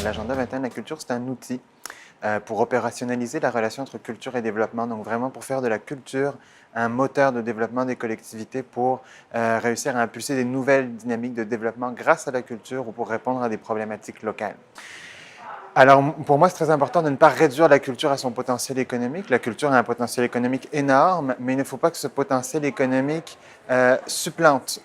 l'agenda 21 de la culture, c'est un outil pour opérationnaliser la relation entre culture et développement. Donc vraiment pour faire de la culture un moteur de développement des collectivités pour réussir à impulser des nouvelles dynamiques de développement grâce à la culture ou pour répondre à des problématiques locales. Alors, pour moi, c'est très important de ne pas réduire la culture à son potentiel économique. La culture a un potentiel économique énorme, mais il ne faut pas que ce potentiel économique supplante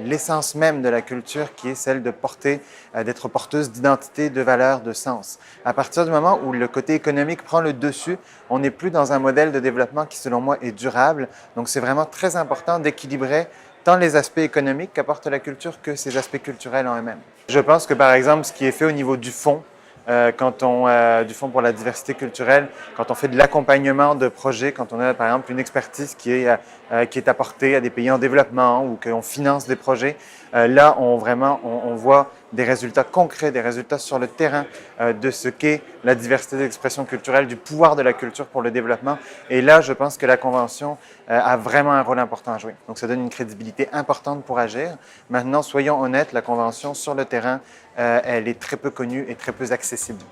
l'essence même de la culture, qui est celle de porter, d'être porteuse d'identité, de valeurs, de sens. À partir du moment où le côté économique prend le dessus, on n'est plus dans un modèle de développement qui, selon moi, est durable. Donc, c'est vraiment très important d'équilibrer tant les aspects économiques qu'apporte la culture que ses aspects culturels en eux-mêmes. Je pense que, par exemple, ce qui est fait au niveau du fonds, du fonds pour la diversité culturelle, quand on fait de l'accompagnement de projets, quand on a, par exemple, une expertise qui est apportée à des pays en développement ou qu'on finance des projets, là, on voit des résultats concrets, des résultats sur le terrain de ce qu'est la diversité d'expression culturelle, du pouvoir de la culture pour le développement. Et là, je pense que la Convention a vraiment un rôle important à jouer. Donc, ça donne une crédibilité importante pour agir. Maintenant, soyons honnêtes, la Convention sur le terrain, elle est très peu connue et très peu accessible.